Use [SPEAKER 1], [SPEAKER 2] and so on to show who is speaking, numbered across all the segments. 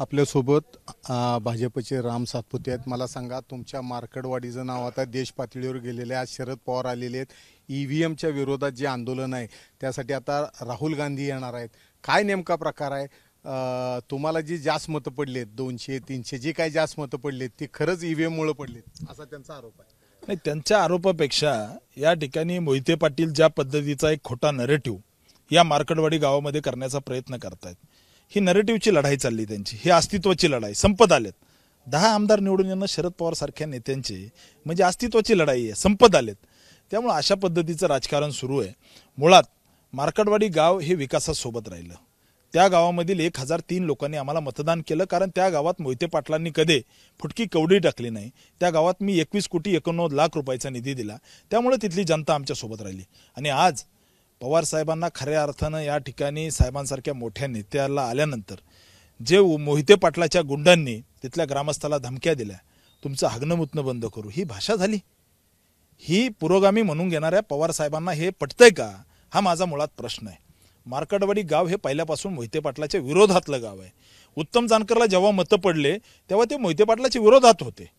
[SPEAKER 1] आपल्यासोबत भाजपचे राम सातपुते आहेत। मला सांगा, तुमच्या मार्कडवाडीचं नाव आता देश पातळीवर गेलेले आहे। आज शरद पवार आलेले आहेत। ईव्हीएमच्या विरोधात जे आंदोलन आहे त्यासाठी आता राहुल गांधी येणार आहेत। काय नेमका प्रकार आहे? तुम्हाला जी जास्त मतं पडलेत 200-300 जी काही जास्त मतं पडलेत ती खरंच ईव्हीएममुळे पडलेत असा त्यांचा आरोप आहे।
[SPEAKER 2] नाही, त्यांच्या आरोपापेक्षा या ठिकाणी मोहिते पाटील ज्या पद्धतीचा एक खोटा नरेटिव्ह या मार्कडवाडी गावामध्ये करण्याचा प्रयत्न करतायत, ही नरेटिव्हची लढाई चालली त्यांची, ही अस्तित्वाची लढाई। संपत आलेत 10 आमदार निवडून येणं शरद पवार सारख्या नेत्यांची म्हणजे अस्तित्वाची लढाई आहे, संपत आलेत। त्यामुळे अशा पद्धतीचं राजकारण सुरू आहे। मुळात मार्कडवाडी गाव हे विकासासोबत राहिलं। त्या गावामधील 1003 लोकांनी आम्हाला मतदान केलं, कारण त्या गावात मोहिते पाटलांनी कधी फुटकी कवडी टाकली नाही। त्या गावात मी 21,89,00,000 रुपयाचा निधी दिला, त्यामुळे तिथली जनता आमच्या सोबत राहिली। आणि आज पवार साहेबांना खऱ्या अर्थानं या ठिकाणी साहेबांसारख्या मोठ्या नेत्याला आल्यानंतर जे मोहिते पाटलाच्या गुंडांनी तिथल्या ग्रामस्थाला धमक्या दिल्या, तुमचं हागणं मुतणं बंद करू, ही भाषा झाली। ही पुरोगामी म्हणून घेणाऱ्या पवार साहेबांना हे पटतंय का, हा माझा मुळात प्रश्न आहे। मार्कडवाडी गाव हे पहिल्यापासून मोहिते पाटलाच्या विरोधातलं गाव आहे। उत्तम जानकरला जेव्हा मतं पडले तेव्हा ते मोहिते पाटलाच्या विरोधात होते,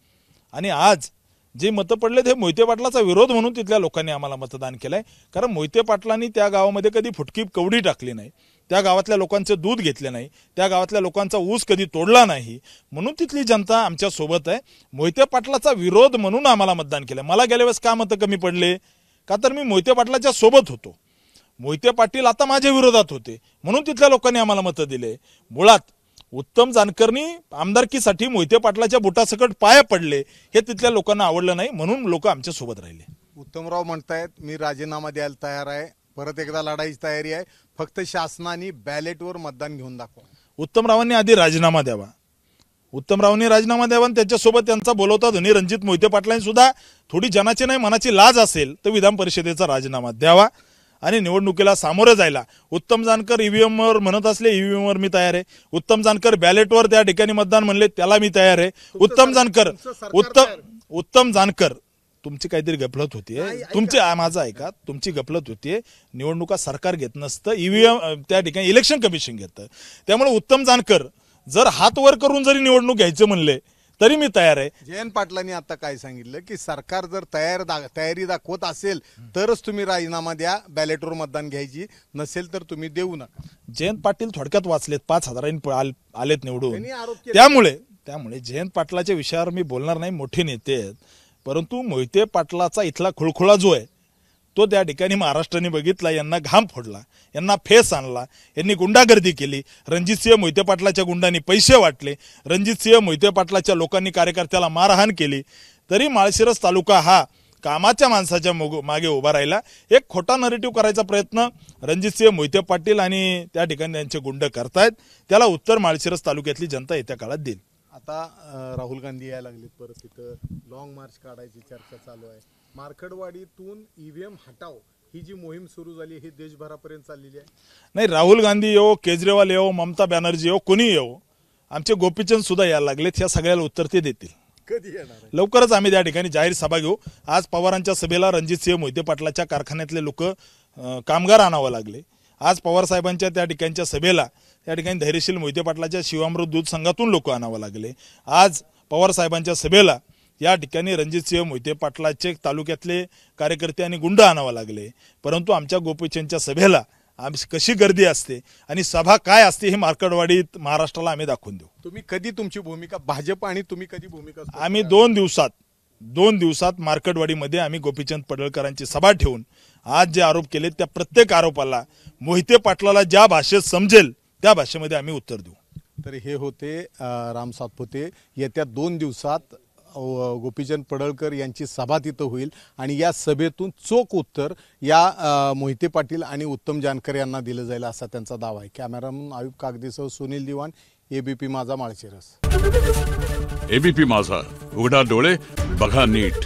[SPEAKER 2] आणि आज जे मतं पडले ते मोहिते पाटलाचा विरोध म्हणून तिथल्या लोकांनी आम्हाला मतदान केलंय। कारण मोहिते पाटलांनी त्या गावामध्ये कधी फुटकी कवडी टाकली नाही, त्या गावातल्या लोकांचे दूध घेतले नाही, त्या गावातल्या लोकांचा ऊस कधी तोडला नाही, म्हणून तिथली जनता आमच्या सोबत आहे। मोहिते पाटलाचा विरोध म्हणून आम्हाला मतदान केलं। मला गेल्या वेळेस का मतं कमी पडले, का तर मी मोहिते पाटलाच्या सोबत होतो। मोहिते पाटील आता माझ्या विरोधात होते म्हणून तिथल्या लोकांनी आम्हाला मतं दिले। मुळात उत्तम जानकरनी आमदारकीसाठी मोहिते पाटलाच्या बुटासकट पाया पडले, हे तिथल्या लोकांना आवडलं नाही, म्हणून लोक आमच्या सोबत राहिले।
[SPEAKER 1] उत्तमराव म्हणतायत मी राजीनामा द्यायला तयार आहे, परत एकदा लढाईची तयारी आहे, फक्त शासनाने बॅलेटवर मतदान घेऊन दाखवा।
[SPEAKER 2] उत्तमरावांनी आधी राजीनामा द्यावा, उत्तमरावांनी राजीनामा द्यावा, आणि त्यांच्यासोबत त्यांचा बोलवता धनी रणजित मोहिते पाटलांनी सुद्धा थोडी जनाची नाही मनाची लाज असेल तर विधान परिषदेचा राजीनामा द्यावा आणि निवडणुकीला सामोरे जायला। उत्तम जानकर ईव्हीएमवर म्हणत असले, ईव्हीएमवर मी तयार आहे। उत्तम जानकर बॅलेटवर त्या ठिकाणी मतदान म्हणले, त्याला मी तयार आहे। उत्तम जानकर तुमची काहीतरी गफलत होतीये, तुमची माझं ऐका, तुमची गफलत होतीये। निवडणुका सरकार घेत नसतं, ईव्हीएम त्या ठिकाणी इलेक्शन कमिशन घेतं। त्यामुळे उत्तम जानकर जर हात वर करून जरी निवडणूक घ्यायचं म्हणले तरी मी तयार आहे।
[SPEAKER 1] जयंत पाटलांनी आता काय सांगितलं की सरकार जर तयारी दाखवत असेल तरच तुम्ही राजीनामा द्या, बॅलेटवर मतदान घ्यायची नसेल तर तुम्ही देऊ नका।
[SPEAKER 2] जयंत पाटील थोडक्यात वाचलेत, 5,000 आलेत निवडून, त्यामुळे जयंत पाटलाच्या विषयावर मी बोलणार नाही, मोठे नेते आहेत। परंतु मोहिते पाटलाचा इथला खुळखुळा जो आहे तो त्या ठिकाणी महाराष्ट्राने बघितला, यांना घाम फोडला, यांना फेस आणला, यांनी गुंडागर्दी केली। रणजितसिंह मोहिते पाटलाच्या गुंडांनी पैसे वाटले, रणजितसिंह मोहिते पाटलाच्या लोकांनी कार्यकर्त्याला मारहाण केली, तरी माळशिरस तालुका हा कामाच्या माणसाच्या मागे उभा राहिला। एक खोटा नरेटिव्ह करायचा प्रयत्न रणजितसिंह मोहिते पाटील आणि त्या ठिकाणी त्यांचे गुंड करतायत, त्याला उत्तर माळशिरस तालुक्यातली जनता येत्या काळात देईल।
[SPEAKER 1] आता राहुल गांधी यायला लागलेत, परत तिथं लॉंग मार्च काढायची चर्चा चालू आहे। मार्कडवाडीतून ईव्हीएम हटाव ही जी मोहीम सुरू झाली ही देशभरापर्यंत चाललेली आहे।
[SPEAKER 2] नाही, राहुल गांधी येऊ, केजरीवाल येऊ, ममता बॅनर्जी येऊ, कोणी येऊ, आमचे गोपीचंद सुद्धा यायला लागलेत, या सगळ्याला उत्तर ते देतील।
[SPEAKER 1] कधी येणार?
[SPEAKER 2] लवकरच आम्ही त्या ठिकाणी जाहीर सभा घेऊ। आज पवारांच्या सभेला रणजितसिंह मोहिते पाटलाच्या कारखान्यातले लोक कामगार आणावं लागले। आज पवार साहेबांच्या त्या ठिकाणच्या सभेला त्या ठिकाणी धैर्यशील मोहिते पाटलाच्या शिवामृत दूध संघातून लोक आणावं लागले। आज पवार साहेबांच्या सभेला या ठिकाणी रणजितसिंह मोहिते पाटलाचे तालुक्यातले कार्यकर्ते आणि गुंड आणावं लागले। परंतु आमच्या गोपीचंदच्या सभेला कशी गर्दी असते आणि सभा काय असते हे मार्कडवाडीत महाराष्ट्राला आम्ही दाखवून देऊ।
[SPEAKER 1] तुम्ही कधी तुमची भूमिका, भाजप आणि तुम्ही कधी भूमिका,
[SPEAKER 2] आम्ही 2 दिवसात मार्कडवाडीमध्ये आम्ही गोपीचंद पडळकरांची सभा ठेवून आज जे आरोप केले त्या प्रत्येक आरोपाला मोहिते पाटलाला ज्या भाषेत समजेल त्या भाषेमध्ये आम्ही उत्तर देऊ।
[SPEAKER 1] तर हे होते राम सातपुते। येत्या 2 दिवसात गोपीचंद पडळकर यांची सभा तिथं होईल आणि या सभेतून चोख उत्तर या मोहिते पाटील आणि उत्तम जानकर यांना दिलं जाईल असा त्यांचा दावा आहे। कॅमेरामन आयुब कागदीसह सुनील दिवाण, एबीपी माझा, माळशिरस।
[SPEAKER 3] एबीपी माझा, उघडा डोळे बघा नीट।